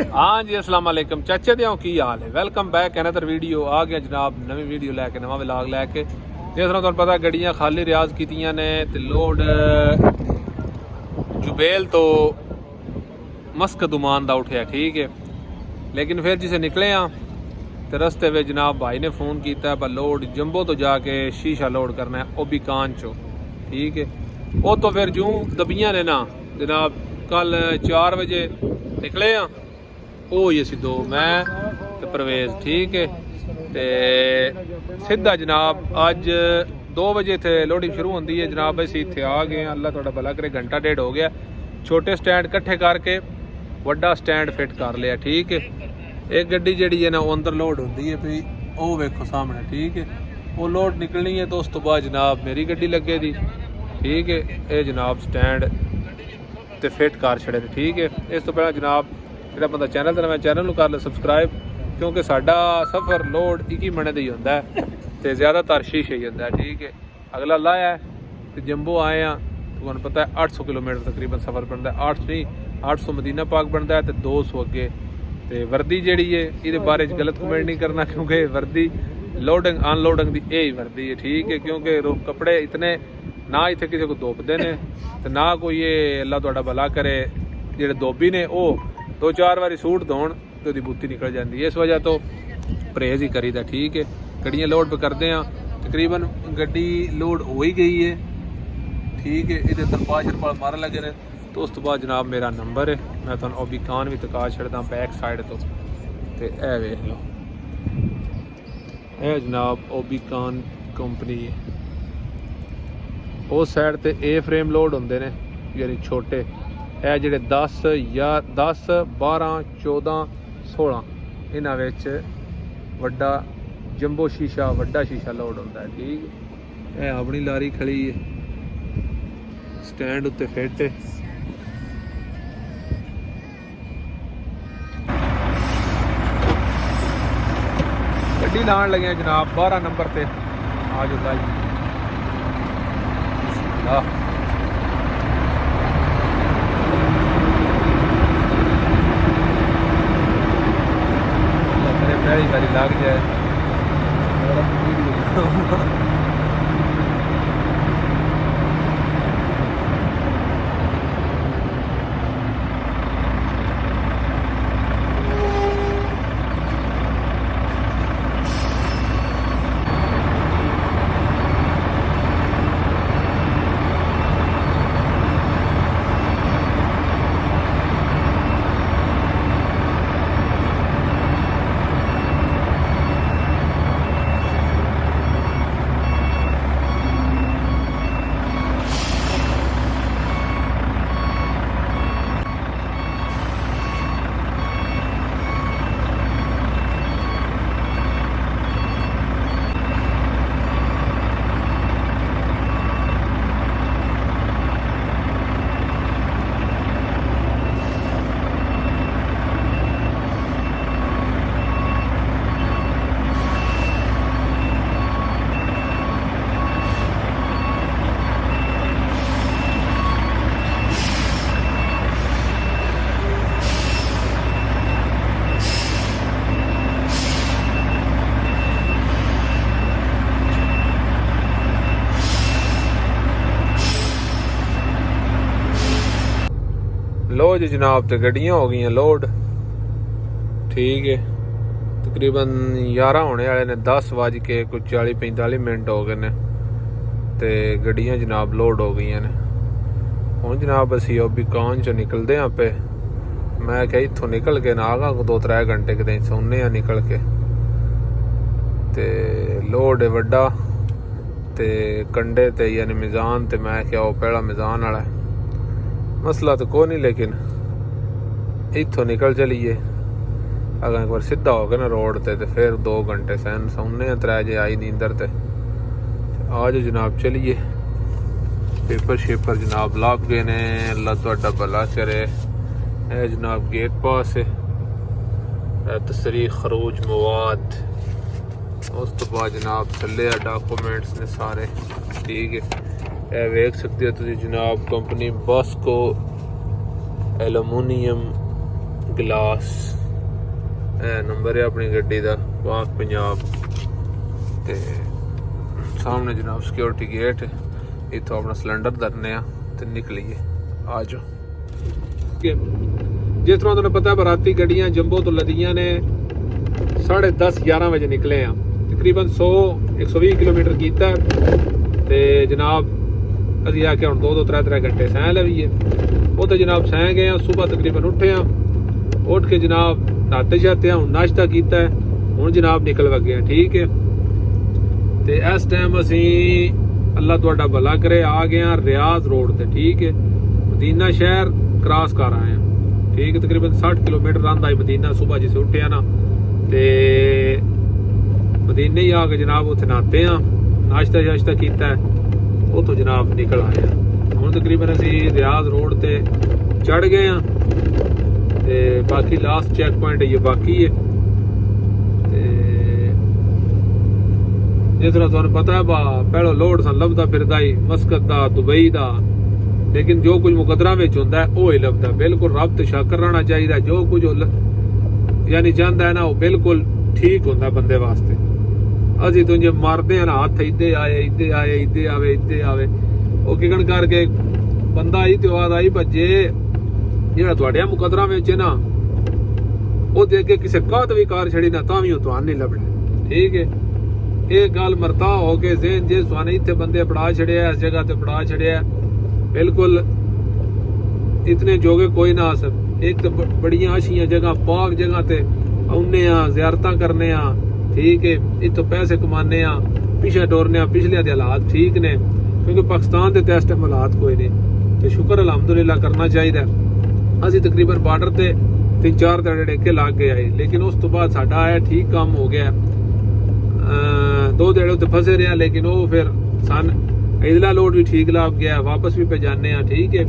हाँ जी, अस्सलाम वालेकुम चाचे दे की हाल है। Welcome back another video. आ गया जनाब नवी वीडियो लैके, नवा व्लॉग लैके। जिस तरह तुहानू पता गड्डियां खाली रियाज कीतियां ने ते लोड जुबेल तो मस्कत उमान दा उठिया, ठीक है। लेकिन फिर जिसे निकले हाँ तो रस्ते में जनाब भाई ने फ़ोन किया पर लोड जंबो तो जाके शीशा लोड करना है, वो भी कान चो, ठीक है। वो तो फिर जूँ दबियाँ ने ना जनाब, कल 4 बजे निकले हाँ। ਉਹ ਹੀ ਅਸੀਂ ਦੋ, मैं ਤੇ परवेज़, ठीक है। ਤੇ ਸਿੱਧਾ ਜਨਾਬ ਅੱਜ 2 ਵਜੇ ਇੱਥੇ ਲੋਡਿੰਗ ਸ਼ੁਰੂ ਹੁੰਦੀ ਹੈ ਜਨਾਬ। ਅਸੀਂ ਇੱਥੇ ਆ ਗਏ ਹਾਂ, ਅੱਲਾ ਤੁਹਾਡਾ ਭਲਾ ਕਰੇ। ਘੰਟਾ ਡੇਢ ਹੋ ਗਿਆ, ਛੋਟੇ ਸਟੈਂਡ ਇਕੱਠੇ ਕਰਕੇ ਵੱਡਾ ਸਟੈਂਡ ਫਿੱਟ ਕਰ ਲਿਆ, ਠੀਕ ਹੈ। ਇੱਕ ਗੱਡੀ ਜਿਹੜੀ ਹੈ ਨਾ ਉਹ ਅੰਦਰ ਲੋਡ ਹੁੰਦੀ ਹੈ ਪਈ, ਉਹ ਵੇਖੋ ਸਾਹਮਣੇ, ਠੀਕ ਹੈ। ਉਹ ਲੋਡ ਨਿਕਲਣੀ ਹੈ ਤਾਂ ਉਸ ਤੋਂ ਬਾਅਦ ਜਨਾਬ ਮੇਰੀ ਗੱਡੀ ਲੱਗੇ ਦੀ, ਠੀਕ ਹੈ। ਇਹ ਜਨਾਬ ਸਟੈਂਡ ਤੇ ਫਿੱਟ ਕਰ ਛੜੇ, ਠੀਕ ਹੈ। ਇਸ ਤੋਂ ਪਹਿਲਾਂ ਜਨਾਬ ਜਿਹੜਾ ਬੰਦਾ ਚੈਨਲ ਤੇ ਨਵਾਂ, ਚੈਨਲ ਨੂੰ ਕਰ ਲੈ ਸਬਸਕ੍ਰਾਈਬ, ਕਿਉਂਕਿ ਸਾਡਾ ਸਫ਼ਰ ਲੋਡ 21 ਮਿੰਟ ਦਾ ਹੀ ਹੁੰਦਾ ਹੈ ਤੇ ਜ਼ਿਆਦਾਤਰ ਸ਼ੀਸ਼ੇ ਹੀ ਹੁੰਦਾ, ਠੀਕ ਹੈ। ਅਗਲਾ ਲਾਇਆ ਤੇ ਜੰਬੋ ਆਏ ਆ, ਤੁਹਾਨੂੰ ਪਤਾ ਹੈ 800 ਕਿਲੋਮੀਟਰ ਤਕਰੀਬਨ ਸਫ਼ਰ ਬਣਦਾ, 800 ਮਦੀਨਾ ਪਾਕ ਬਣਦਾ ਤੇ 200 ਅੱਗੇ। ਤੇ ਵਰਦੀ ਜਿਹੜੀ ਹੈ ਇਹਦੇ ਬਾਰੇ 'ਚ ਗਲਤ ਕਮੈਂਟ ਨਹੀਂ ਕਰਨਾ, ਕਿਉਂਕਿ ਵਰਦੀ ਲੋਡਿੰਗ ਅਨਲੋਡਿੰਗ ਦੀ ਇਹ ਹੀ ਵਰਦੀ ਹੈ, ਠੀਕ ਹੈ। ਕਿਉਂਕਿ ਕੱਪੜੇ ਇਤਨੇ ਨਾ ਇੱਥੇ ਕਿਸੇ ਕੋ ਧੋਪਦੇ ਨੇ ਤੇ ਨਾ ਕੋਈ ਇਹ ਅੱਲਾ ਤੁਹਾਡਾ ਭਲਾ ਕਰੇ ਜਿਹੜੇ ਧੋਬੀ ਨੇ ਉਹ 2-4 ਵਾਰੀ सूट धोन तो ਉਹਦੀ ਬੂਤੀ ਨਿਕਲ ਜਾਂਦੀ ਹੈ। ਇਸ ਵਜ੍ਹਾ ਤੋਂ ਪਰਹੇਜ਼ ਹੀ ਕਰੀਦਾ, ਠੀਕ ਹੈ। ਗੱਡੀਆਂ ਲੋਡ ਕਰਦੇ ਆ, ਤਕਰੀਬਨ ਗੱਡੀ ਲੋਡ ਹੋ ਹੀ ਗਈ ਹੈ, ਠੀਕ ਹੈ। ਇਹਦੇ ਤਰਪਾਲ ਸ਼ਰਪਾਲ ਮਾਰਨ ਲੱਗੇ ਨੇ। तो ਉਸ ਤੋਂ ਬਾਅਦ ਜਨਾਬ ਮੇਰਾ ਨੰਬਰ ਹੈ, ਮੈਂ ਤੁਹਾਨੂੰ ਓਬੀਕਾਨ ਵੀ ਤਕਾ ਛੱਡਦਾ ਬੈਕ ਸਾਈਡ ਤੋਂ। ਤੇ ਇਹ ਵੇਖ ਲਓ, ਇਹ ਜਨਾਬ ਓਬੀਕਾਨ ਕੰਪਨੀ ਹੈ। ਉਸ ਸਾਈਡ ਤੇ ਏ ਫਰੇਮ ਲੋਡ ਹੁੰਦੇ ਨੇ, ਯਾਨੀ ਛੋਟੇ। ਇਹ ਜਿਹੜੇ 10 ਜਾਂ 10 12 14 16 ਇਹਨਾਂ ਵਿੱਚ ਵੱਡਾ ਜੰਬੋ ਸ਼ੀਸ਼ਾ, ਵੱਡਾ ਸ਼ੀਸ਼ਾ ਲੋਡ ਹੁੰਦਾ ਹੈ, ਠੀਕ। ਇਹ ਆਪਣੀ ਲਾਰੀ ਖੜੀ ਹੈ ਸਟੈਂਡ ਉੱਤੇ ਫਿੱਟ ਹੈ। ਗੱਡੀ ਲਾਉਣ ਲੱਗੇ ਜਨਾਬ 12 ਨੰਬਰ ਤੇ। ਆ ਜਾਂਦਾ ਜੀ पहली बारी लग जाए। लो जी जनाब, तो गड्डियाँ हो गई लोड, ठीक है। तकरीबन 11 होने वाले ने, 10 बज के कुछ 40-45 मिनट हो गए ने ते गड्डियाँ जनाब लोड हो गई ने। हुण जनाब असी ओबीकान चो निकलते हैं पे। मैं क्या इत्थों निकल के ना आगा 2-3 घंटे कितें सोने निकल के। ते लोड है वड्डा ते कंडे ते यानी मिजान ते। मैं क्या वो पहला मिजान वाला मसला तो कोई नहीं, लेकिन इत्थों निकल चलीए। अगर एक बार सीधा हो गया ना रोड ते तो फिर 2 घंटे सहन सोने 3 जे आई नींदर ते। आज जनाब चलिए, पेपर शेपर जनाब लाभ गए ने, अल्लाह तुहाडा भला करे। है जनाब गेट पास है, तसरीख खरूज मवाद। उस तो बाद जनाब थले डॉक्यूमेंट्स ने सारे, ठीक है। वेख सकते हो तुम जनाब कंपनी बॉस्को एलुमिनियम ਗਲਾਸ ਇਹ ਨੰਬਰ ਹੈ ਆਪਣੀ ਗੱਡੀ ਦਾ ਪਾਕ ਪੰਜਾਬ ਤੇ ਸਾਹਮਣੇ ਜਨਾਬ ਸਿਕਿਉਰਿਟੀ ਗੇਟ ਇੱਥੋਂ ਆਪਣਾ ਸਿਲੰਡਰ ਧਰਨੇ ਆ ਤੇ ਨਿਕਲੀਏ ਆ ਜਾਓ ਜਿਸ ਤਰ੍ਹਾਂ ਤੁਹਾਨੂੰ ਪਤਾ ਬਰਾਤੀ ਗੱਡੀਆਂ ਜੰਬੋ ਤੋਂ ਲੱਦੀਆਂ ਨੇ 10:30 11 ਵਜੇ ਨਿਕਲੇ ਆ ਤਕਰੀਬਨ 120 ਕਿਲੋਮੀਟਰ ਕੀਤਾ ਤੇ ਜਨਾਬ ਅਸੀਂ ਆ ਕੇ ਹੁਣ 2-3 ਘੰਟੇ ਸਹਿ ਲਵੀਏ ਉਹ ਤੇ ਜਨਾਬ ਸਹਿ ਗਏ ਆ ਸਵੇਰ ਤਕਰੀਬਨ ਉੱਠੇ ਆ ਉੱਠ ਕੇ ਜਨਾਬ ਨਾਤੇ ਸ਼ਾਤੇ ਹੁਣ ਨਾਸ਼ਤਾ ਕੀਤਾ ਹੁਣ ਜਨਾਬ ਨਿਕਲ ਵਗੇ ਆ ਠੀਕ ਹੈ ਤੇ ਇਸ ਟਾਈਮ ਅਸੀਂ ਅੱਲਾ ਤੁਹਾਡਾ ਭਲਾ ਕਰੇ ਆ ਗਏ ਆ ਰਿਆਜ਼ ਰੋਡ ਤੇ ਠੀਕ ਹੈ ਮਦੀਨਾ ਸ਼ਹਿਰ ਕ੍ਰਾਸ ਕਰ ਆਏ ਆ ठीक है तकरीबन 60 किलोमीटर आंदा है मदीना सुबह जिसे उठे ना ते मदीने ही आके जनाब उत्थे नहाते हैं नाश्ता शाश्ता किया उतो जनाब निकल आए हैं हुण तकरीबन असी रियाज रोड ते चढ़ गए हैं ते बाकी लास्ट चेक पॉइंट ये बाकी है ते जिस तरह तुहानूं पता है बा पहलो लोड सन लभदा फिरदा ही मस्कत दा दुबई दा लेकिन जो कुछ मुकदरा में होंदा है वो ही लभदा बिल्कुल रब ते शाकर रहना चाहिए जो कुछ यानी चाहता है ना वो बिल्कुल ठीक होंदा बंदे वास्ते असी तुझे मारते हैं ना हाथ इदे आए इदे आए इदे आवे इदे आवे वो किकन करके बंदा आई तो बाद आई भजे जेड़ा तुहाडे मुकदरा में ना वो दे के किसी कात भी कार छड़ी ना तां भी वो तुहानू नहीं लभना ठीक है ये गल मरता हो के ज़हन जे तुहाने इत्थे बंदे पड़ा छड़िया इस जगह ते पड़ा छड़िया बिल्कुल इतने जोगे कोई ना आ सक एक तो बड़ियां अच्छी जगह पाक जगह ते आने ज़ियारतां करने ठीक है इतों पैसे कमाने पिछे टोरने पिछले दे हालात ठीक ने क्योंकि पाकिस्तान के इस टाइम हालात कोई नहीं तो शुक्र अलहमदुलिल्लाह करना चाहिए असी तकरीबन बार्डर ते 3-4 दड़ेके लाग गए आए लेकिन उस तो बाद साडा आया ठीक काम हो गया 2 दड़े उत्ते फसे रहा लेकिन वो फिर सन इधला लोड भी ठीक लाग गया वापस भी पे जाने ठीक है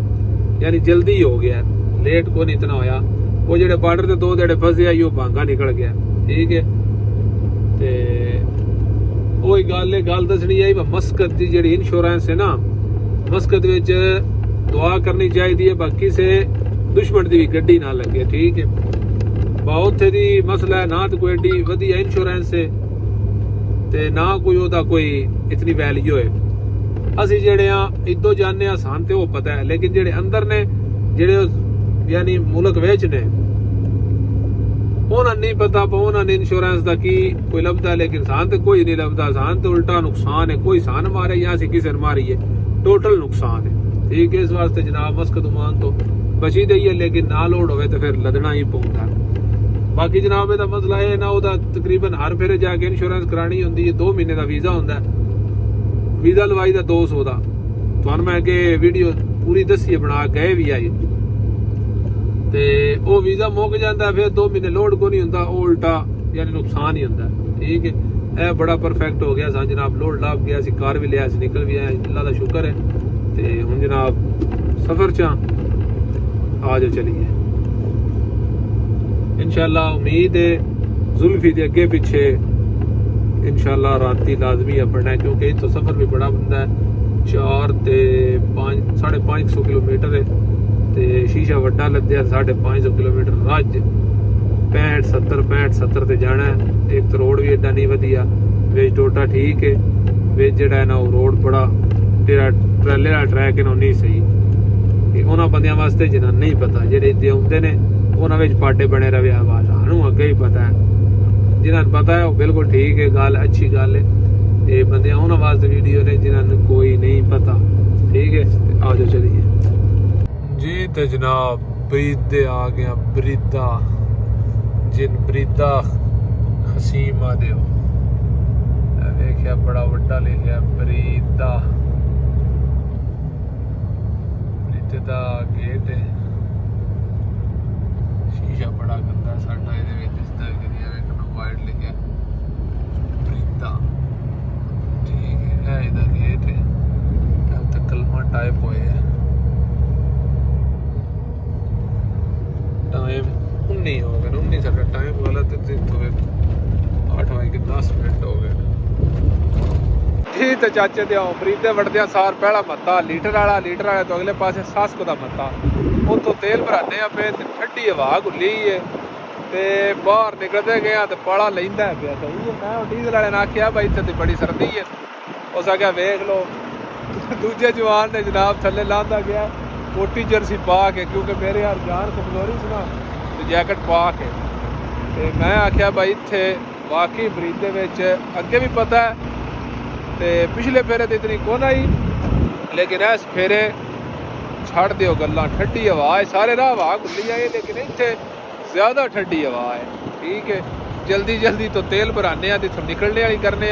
यानी जल्दी ही हो गया लेट को नहीं इतना होया वो जेडे बार्डर ते 2 दड़े फसे आई वो भांगा निकल गया ठीक है ते ओही गल दसनी आई मस्कत की जेडी इंश्योरेंस है ना मस्कत विच दुआ करनी चाहिए बाकी से दुश्मन की भी गड्डी ना लगे ठीक है उत्थे दी मसला है ना तो कोई एडी वधिया इंश्योरेंस है ते ना कोई ओदा कोई इतनी वैल्यू है ਅਸੀਂ ਜਿਹੜੇ ਆ ਇਦੋਂ ਜਾਣੇ ਆ ਸਾਨੂੰ ਤੇ ਉਹ ਪਤਾ ਹੈ ਲੇਕਿਨ ਜਿਹੜੇ ਅੰਦਰ ਨੇ ਜਿਹੜੇ ਯਾਨੀ ਮੁਲਕ ਵਿੱਚ ਨੇ ਉਹਨਾਂ ਨਹੀਂ ਪਤਾ ਉਹਨਾਂ ਨੇ ਇੰਸ਼ੋਰੈਂਸ ਦਾ ਕੀ ਕੋਈ ਲੱਭਦਾ ਲੇਕਿਨ ਸਾਨੂੰ ਤੇ ਕੋਈ ਨਹੀਂ ਲੱਭਦਾ ਸਾਨੂੰ ਤੇ ਉਲਟਾ ਨੁਕਸਾਨ ਹੈ ਕੋਈ ਸਾਨ ਮਾਰੇ ਜਾਂ ਅਸੀਂ ਕਿਸੇ ਨੂੰ ਮਾਰੀਏ ਟੋਟਲ ਨੁਕਸਾਨ ਹੈ ਠੀਕ ਹੈ ਇਸ ਵਾਸਤੇ ਜਨਾਬ ਮਸਕਤ ਉਮਾਨ ਤੋਂ ਬਚੀ ਦਈਏ ਲੇਕਿਨ ਨਾ ਲੋਡ ਹੋਵੇ ਤਾਂ ਫਿਰ ਲੱਦਣਾ ਹੀ ਪਊਗਾ ਬਾਕੀ ਜਨਾਬ ਇਹਦਾ ਮਸਲਾ ਇਹ ਨਾ ਉਹਦਾ ਤਕਰੀਬਨ ਹਰ ਫੇਰੇ ਜਾ ਕੇ ਇੰਸ਼ੋਰੈਂਸ ਕਰਾਣੀ ਹੁੰਦੀ ਹੈ 2 ਮਹੀਨੇ ਦਾ ਵੀਜ਼ਾ ਹੁੰਦਾ ਵੀਜ਼ਾ ਲਵਾਈ ਦਾ 200 ਦਾ ਤੁਹਾਨੂੰ ਮੈਂ ਅੱਗੇ ਵੀਡੀਓ ਪੂਰੀ ਦੱਸੀ ਬਣਾ ਕੇ ਵੀ ਆਈ ਤੇ ਉਹ ਵੀਜ਼ਾ ਮੁੱਕ ਜਾਂਦਾ ਫਿਰ 2 ਮਹੀਨੇ ਲੋਡ ਕੋ ਨਹੀਂ ਹੁੰਦਾ ਉਹ ਉਲਟਾ ਯਾਨੀ ਨੁਕਸਾਨ ਹੀ ਹੁੰਦਾ ਠੀਕ ਹੈ ਇਹ ਬੜਾ ਪਰਫੈਕਟ ਹੋ ਗਿਆ ਸਾਂ ਜਨਾਬ ਲੋਡ ਲੱਭ ਗਿਆ ਸੀ ਕਾਰ ਵੀ ਲਿਆ ਸੀ ਨਿਕਲ ਵੀ ਆਇਆ ਅੱਲਾ ਦਾ ਸ਼ੁਕਰ ਹੈ ਤੇ ਹੁਣ ਜਨਾਬ ਸਫ਼ਰ ਚ ਆ ਜਾਓ ਚਲੀਏ इंशाल्लाह उम्मीद है जुल्फी के अगे पिछे इंशाल्लाह राती लाजमी अपना है क्योंकि तो सफ़र भी बड़ा बंदा है 4 ते 5 550 किलोमीटर है तो शीशा वड्डा लद्या 550 किलोमीटर रज 65 70 ते जाना है एक तो रोड भी एडा नहीं वधिया विच टोटा ठीक है विच जिहड़ा है ना रोड बड़ा तेरा ट्रैले वाला ट्रैक है ना नहीं सही उन्होंने बंदियां वास्ते जिन्हें नहीं पता जेडे इतने आउंदे ने उन्होंने पाटे बने रहे आवाज सानू अगे ही पता है जिन्होंने पता है वो बिल्कुल ठीक है गल अच्छी गल है ये बंदे उन्होंने वास्ते वीडियो ने जिन्होंने कोई नहीं पता ठीक है आ जाओ चलिए जी तो जनाब बरीदे आ गया बरीदा जिन बरीदा हसीम आदे हो वेख्या बड़ा वड्डा लिखा बरीदा बरीदे दा गेट है शीशा बड़ा गंदा साडा ਇਹਦੇ ਵਿੱਚ ਦਿਸਦਾ ਹੈ ਕਿ ਇਹ ਵੇਖਣਾ ਵਾਈਡ ਲਿਖਿਆ ਬਰੀਦਾ ਠੀਕ ਹੈ ਇਹ ਇਹਦਾ ਗੇਟ ਹੈ ਤਾਂ ਤੱਕ ਕਲਮਾ ਟਾਈਪ ਹੋਏ ਹੈ टाइम 19 हो गए 19 साडा टाइम वाला तो 8:10 हो गए जी तो चाचे ते आओ बरीदे वड़दे सार पहला मत्ता लीटर वाला तो अगले पासे सासको दा मत्ता ਉੱਥੋਂ ਤੇਲ ਭਰਾਨੇ ਆ ਪਏ ਤੇ ਠੰਡੀ ਹਵਾ ਘੁੱਲੀ ਹੈ ਤੇ ਬਾਹਰ ਨਿਕਲਦੇ ਗਏ ਤੇ ਪਾਲਾ ਲੈਂਦਾ ਪਿਆ। ਸਹੀ ਹੈ। ਮੈਂ ਡੀਜ਼ਲ ਵਾਲੇ ਨੇ ਆਖਿਆ ਬਾਈ ਇੱਥੇ ਤੇ ਬੜੀ ਸਰਦੀ ਹੈ। ਉਸ ਆਖਿਆ ਵੇਖ ਲਓ। ਦੂਜੇ ਜਵਾਨ ਨੇ ਜਨਾਬ ਥੱਲੇ ਲਾਂਦਾ ਗਿਆ ਕੋਟੀ ਜਰਸੀ ਪਾ ਕੇ, ਕਿਉਂਕਿ ਮੇਰੇ ਯਾਰ ਜਾਨ ਕਮਜ਼ੋਰੀ ਸੀ ਨਾ, ਤੇ ਜੈਕਟ ਪਾ ਕੇ। ਤੇ ਮੈਂ ਆਖਿਆ ਬਾਈ ਇੱਥੇ वाकई बरीदे विच अगे भी पता है तो पिछले फेरे तो इतनी कौन आई, लेकिन इस फेरे छड़ दिओ गल्लां। ठंडी हवा है, सारे राह हवा खुली आई, लेकिन इत्थे ज़्यादा ठंडी हवा है। ठीक है। जल्दी जल्दी तो तेल भराने तो इत्थों निकलने वाली करने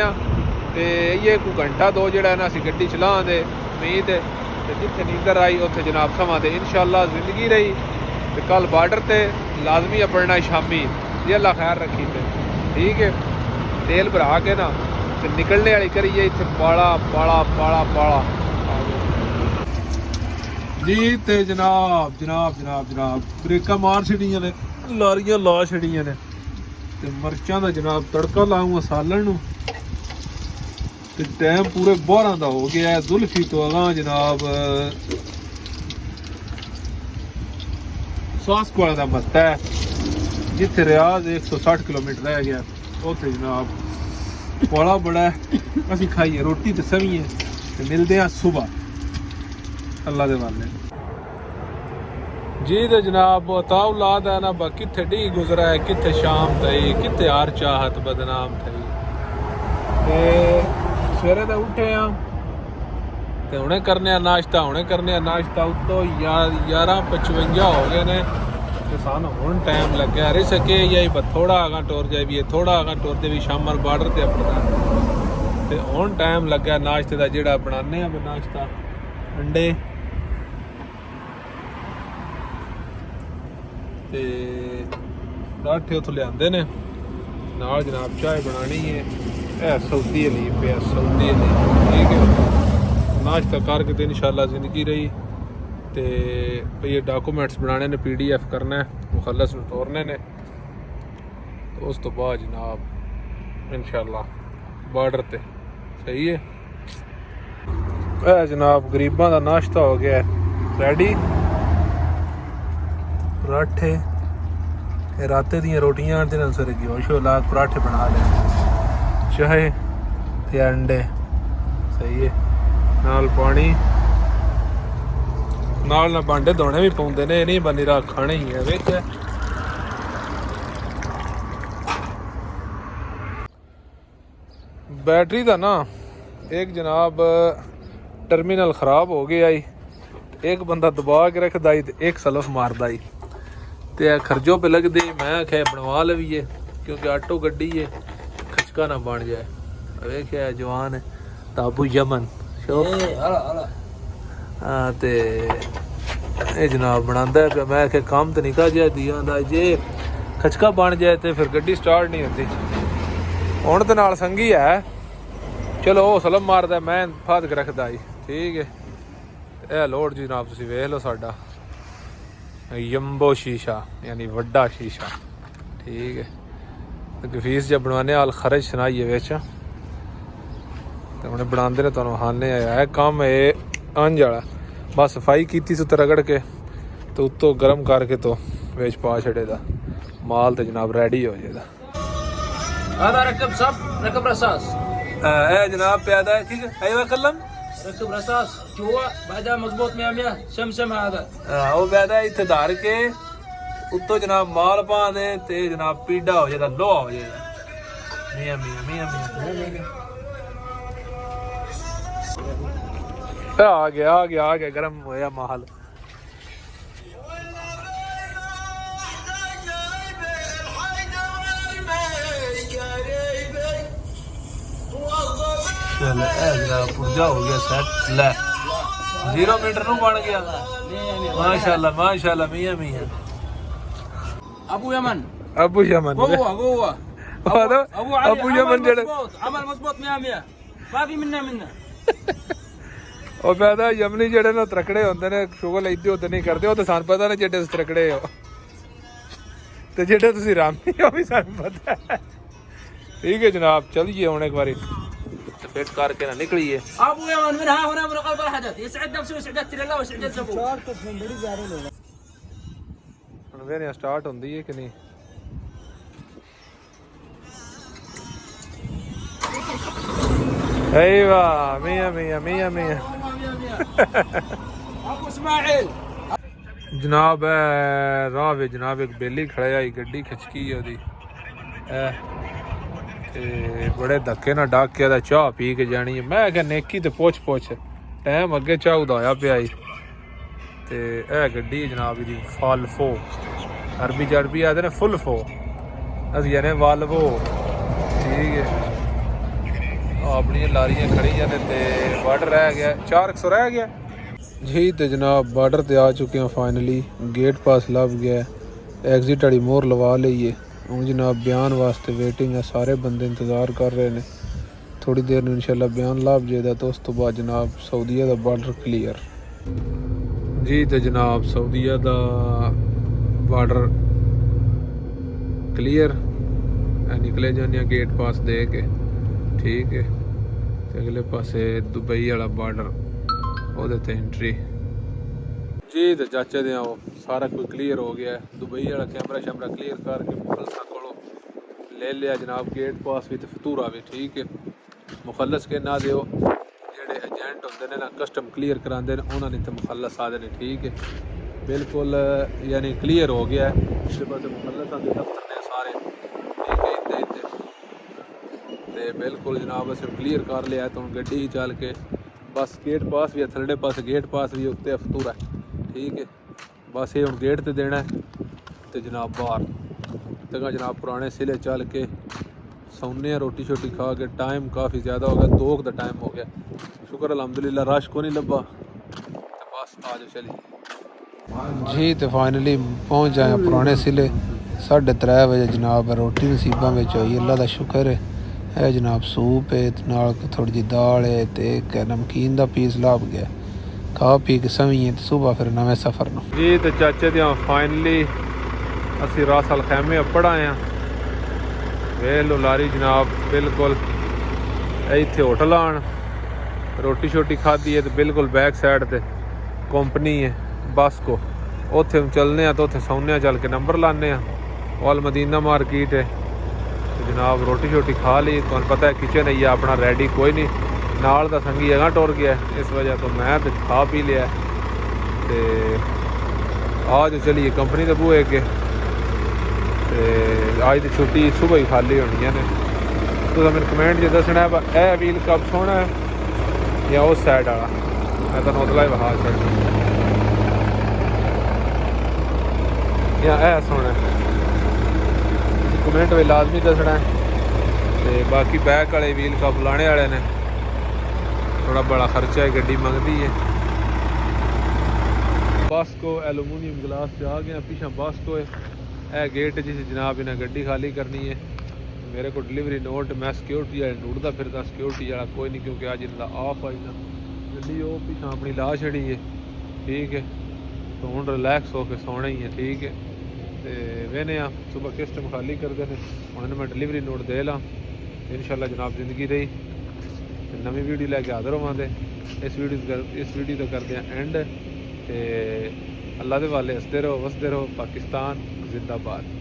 तो ये कोई घंटा दो जो ना असीं गड्डी चलां दे उम्मीद है। तो जिथे नींदर आई उत्थे जनाब समा दे इंशाअल्लाह जिंदगी रही। तो कल बार्डर ते लाजमी अपना शामी ये अल्लाह खैर रखी थे। ठीक है। तेल भरा के ना तो निकलने वाली करिए। इतने पाला पाला पाला पाला जी। ते जनाब जनाब जनाब जनाब ब्रेका मार छड़ियां ने, लारियां ला छड़ियां ने ते मरचां दा जनाब तड़का लाऊं सालन नूं। ते टाइम पूरे 12 दा हो गया है। जुल्फी तो अगां जनाब सासकोला दा मत्ता है, जिथे रियाज 160 किलोमीटर रह गया उत्थे जनाब पाला बड़ा है। असीं खाइए रोटी तो सवीए ते मिलते हैं सुबह अल्लाह दे वाले जी। तो जनाब बताओ लाद है ना बा किथे डी गुजरा है, किथे शाम थई, किथे हार चाहत बदनाम थई। ते सवेरे तो उठे हैं ते हुणे करने नाश्ता, हुणे करने नाश्ता। उत्तों 11:55 हो गए ने ते सानू हुण टाइम लग्या रही सके या थोड़ा आगा टुर जाए भी, थोड़ा आगा टुरदे भी शाम बार्डर ते अपना। ते हुण टाइम लग्या नाश्ते का जिहड़ा बनाने आ नाश्ता। अंडे ते पराठे उत्थों लिआंदे ने, नाल जनाब चाय बनानी है। ए सऊदी अली पे सऊदी अली। ठीक है। नाश्ता करके तो इंशाअल्लाह जिंदगी रही। तो ये डॉक्यूमेंट्स बनाने ने, PDF करना है, मुखलस में तोड़ने ने। तो उस तो बाद जनाब इंशाअल्लाह बार्डर ते सही है। जनाब गरीबां दा नाश्ता हो गया रेडी। पराठे राते दियां रोटियां ते सर गोशो लाग पराठे बना ले, चाय ते अंडे सही है, नाल पानी नाल ना भांडे धोने भी पाउंदे ने, नहीं बनी रा खाने ही है विच। बैटरी दा ना एक जनाब टर्मिनल खराब हो गया ही, एक बंदा दबा के रखदा ही ते एक सलफ मारदा ही ते खर्जों पे लगदी। मैं आख्या बनवा लवीए क्योंकि ऑटो गड्डी है, खचका ना बन जाए। वेख्या जवान है ताबू यमन हाँ ते ये जनाब बनांदा है। मैं आख्या काम तो निका जाए दिया जे खचका बन जाए तो फिर गड्डी स्टार्ट नहीं होती। हुण ते नाल संगी है, चलो वो सलम मारदा, मैं फाद के रखदा ही। ठीक है। यह लोड जनाब तुसीं वेख लो साडा यम्बो शीशा यानी वड्डा शीशा। ठीक है। तो गफीस जब बनवाने आल खरज सुनाइए बिच तो उन्हें बनाते ने तुहानूं हाने आया काम ये अंज वाला। बस सफाई की तो रगड़ के तो उत्तों गर्म करके तो बिच पा छड़े दा माल तो जनाब रेडी हो जाएगा। रकब सब रकब रसास जनाब प्यादा है। ठीक है। अयवा कलम रकब रसास جوا بعدها مضبوط 100 شمشم هذا वो प्यादा इत्थे धार के उत्तों जनाब माल पा दे ते जनाब पीड़ा हो जाएगा, लोहा हो जाएगा। मियां मियां मियां मियां आ गया गर्म होया माहल। पुर्जा हो गया सेट ले 0 मीटर नू बन गया माशाल्लाह माशाल्लाह मियां मियां। ابو يمن ابو يمن جوا هذا ابو يمن جڑا عمل مضبوط 100 ما في منا ਉਹ ਪੈਦਾ ਯਮਨੀ ਜਿਹੜੇ ਨੇ ਤਰਕੜੇ ਹੁੰਦੇ ਨੇ ਸ਼ੁਗਲ ਇੱਦੇ ਉਦੋਂ ਨਹੀਂ ਕਰਦੇ, ਉਹ ਤਾਂ ਸਾਨੂੰ ਪਤਾ ਨੇ ਜਿਹੜੇ ਤਰਕੜੇ ਹੋ ਤੇ ਜਿਹੜੇ ਤੁਸੀਂ ਰਾਮੀ ਉਹ ਵੀ ਸਾਨੂੰ ਪਤਾ ਹੈ। ठीक है जनाब चलिए हूँ एक बार फिट करके ना निकलिए। ابو يمن من ها هنا من قلب الحدث يسعد نفسه ويسعد الله ويسعد زبون ਵੇਨੇ ਸਟਾਰਟ ਹੁੰਦੀ ਹੈ ਕਿ ਨਹੀਂ। ايوه مية مية مية مية ابو اسماعيل جناب راہ وچ جناب ایک بیلی کھڑے آئی گڈی کھچکی ਉਹਦੀ ਤੇ ਬੜੇ ਧੱਕੇ ਨਾਲ ਡਾਕ ਕੇ ਦਾ ਚਾਹ ਪੀ ਕੇ ਜਾਣੀ ਹੈ। ਮੈਂ ਕਿਹਾ ਨੇਕੀ ਤੇ ਪੁੱਛ ਟਾਈਮ ਅੱਗੇ ਚਾਹ ਦਾ ਹੋਇਆ ਪਿਆ ਈ। ਤੇ ਇਹ ਗੱਡੀ ਜਨਾਬ ਇਹਦੀ ਫਾਲਫੋ ਅਰਬੀ ਜਰਬੀ ਆਦੇ ਨੇ ਫੁੱਲ ਫੋ ਅਸੀਂ ਜਾਨੇ ਵਾਲਵੋ ਠੀਕ ਹੈ। ਆਪਣੀਆਂ ਲਾਰੀਆਂ ਖੜੀਆਂ ਨੇ ਤੇ ਬਾਰਡਰ ਰਹਿ ਗਿਆ 400 ਰਹਿ ਗਿਆ ਜੀ। ਤੇ ਜਨਾਬ ਬਾਰਡਰ ਤੇ ਆ ਚੁੱਕੇ ਹਾਂ ਫਾਈਨਲੀ। ਗੇਟ ਪਾਸ ਲੱਭ ਗਿਆ, ਐਗਜ਼ਿਟ ਵਾਲੀ ਮੋਹਰ ਲਵਾ ਲਈਏ। ਹੁਣ ਜਨਾਬ ਬਿਆਨ ਵਾਸਤੇ ਵੇਟਿੰਗ ਹੈ, ਸਾਰੇ ਬੰਦੇ ਇੰਤਜ਼ਾਰ ਕਰ ਰਹੇ ਨੇ। ਥੋੜੀ ਦੇਰ ਨੂੰ ਇਨਸ਼ਾਅੱਲਾ ਬਿਆਨ ਲੱਭ ਜਾਏਗਾ ਤੇ ਉਸ ਤੋਂ ਬਾਅਦ ਜਨਾਬ ਸਾਊਦੀਆ ਦਾ ਬਾਰਡਰ ਕਲੀਅਰ ਜੀ। ਤੇ ਜਨਾਬ ਸਾਊਦੀਆ ਦਾ ਬਾਰਡਰ ਕਲੀਅਰ ਨਿਕਲੇ ਜਾਂਦੇ ਗੇਟ ਪਾਸ ਦੇ ਕੇ ਠੀਕ ਹੈ। ਤੇ ਅਗਲੇ ਪਾਸੇ ਦੁਬਈ ਵਾਲਾ ਬਾਰਡਰ ਉਹਦੇ ਤੇ ਐਂਟਰੀ ਜੀ। ਤੇ ਚਾਚੇ ਦੇ ਉਹ ਸਾਰਾ ਕੁਝ ਕਲੀਅਰ ਹੋ ਗਿਆ। ਦੁਬਈ ਵਾਲਾ ਕੈਮਰਾ ਸ਼ੈਮਰਾ ਕਲੀਅਰ ਕਰਕੇ ਮੁਖਲਸਾਂ ਕੋਲੋਂ ਲੈ ਲਿਆ ਜਨਾਬ ਗੇਟ ਪਾਸ ਵੀ ਤੇ ਫਤੂਰਾ ਵੀ ਠੀਕ ਹੈ। ਮੁਖਲਸ ਕੇ ਨਾ ਦਿਓ ਜਿਹੜੇ ਏਜੰਟ ਹੁੰਦੇ ਨੇ ਨਾ ਕਸਟਮ ਕਲੀਅਰ ਕਰਾਉਂਦੇ ਨੇ ਉਹਨਾਂ ਨੇ ਤੇ ਮੁਖਲਸ ਆਦੇ ਨੇ ਠੀਕ ਹੈ। ਬਿਲਕੁਲ ਯਾਨੀ ਕਲੀਅਰ ਹੋ ਗਿਆ। ਇਸ ਪਾਸੇ ਮੁਖਲਸਾਂ ਦੇ ਦਫ਼ਤਰ ਨੇ ਸਾਰੇ ਠੀਕ ਹੈ ਇੱਥੇ ਤੇ ਬਿਲਕੁਲ ਜਨਾਬ ਅਸੀਂ ਕਲੀਅਰ ਕਰ ਲਿਆ। ਤਾਂ ਹੁਣ ਗੱਡੀ ਹੀ ਚੱਲ ਕੇ ਬਸ ਗੇਟ ਪਾਸ ਵੀ ਹੈ, ਥੱਲੇ ਪਾਸੇ ਗੇਟ ਪਾਸ ਵੀ ਉੱਤੇ ਫਤੂਰਾ ਠੀਕ ਹੈ। ਬਸ ਇਹ ਹੁਣ ਗੇਟ ਤੇ ਦੇਣਾ ਤੇ ਜਨਾਬ ਬਾਹਰ ਤੱਕ ਜਨਾਬ ਪੁਰਾਣੇ ਸਿਲੇ ਚੱਲ ਕੇ ਸੌਂਨੇ ਆ ਰੋਟੀ ਸ਼ੋਟੀ ਖਾ ਕੇ। ਟਾਈਮ ਕਾफ़ी ज़्यादा हो गया, 2 का टाइम हो गया। शुक्र अलहमदुलिल्लाह रश को नहीं लब्भा तो बस आज चली जी। तो फाइनली पहुँच जाए पुराने सिले 3:30 बजे जनाब रोटी नसीबा में आई। अल्लाह का शुक्र है जनाब सूप है नाल थोड़ी जी दाल है तो एक नमकीन का पीस लाभ गया। खा पी के सवीए तो सुबह फिर नवे सफ़र न जी। तो चाचे दियाँ फाइनली असी रास अल खैमे अपड़ आए हैं। वे लो लारी जनाब बिल्कुल इत्थे होटल आन रोटी शोटी खाधी है तो बिल्कुल बैक साइड ते कंपनी है बस को उत्थे हम चलने तो उत्थे सौने चल के नंबर लाने वाल मदीना मार्केट है तो जनाब रोटी शोटी खा ली। तुहानू पता है किचन है अपना रेडी कोई नहीं नाल दा संगी अगा टुर गया इस वजह तो मैं तो खा पी लिया। तो आज चलिए कंपनी के बूहे अगे आज तो छुट्टी सुबह ही खाली होनी है। तो मैंने कमेंट च दसना है ए व्हील कब सोना है या उस साइड वाला मैं तुम उतला ही बहा छड़ या ए सोना है कमेंट में लाजमी दसना है। तो बाकी बैक वाले व्हील कप लाने वाले ने थोड़ा बड़ा खर्चा है गड्डी मंगती है। बस को एलुमिनियम गिलास से आ गया पीछा बस को है गेट जिस जनाब इन्हें गड्डी खाली करनी है। मेरे को डिलीवरी नोट मैं सिक्योरिटी वाले ढूंढता फिरता सिक्योरिटी वाला कोई नहीं क्योंकि अज इनका ऑफ आई ना गड्डी वो पीछा अपनी ला छड़ी है ठीक है। तो हूँ रिलैक्स होकर सोना ही है ठीक है। तो वेने सुबह किस टाइम खाली करते हैं उन्होंने मैं डिलीवरी नोट दे ला इंशाल्लाह जनाब जिंदगी रही नवी वीडियो लैके हाजिर होवांगे। इस वीडियो तो करते हैं एंड ते अल्लाह के वाले हसते रहो वसते रहो। पाकिस्तान जिंदाबाद।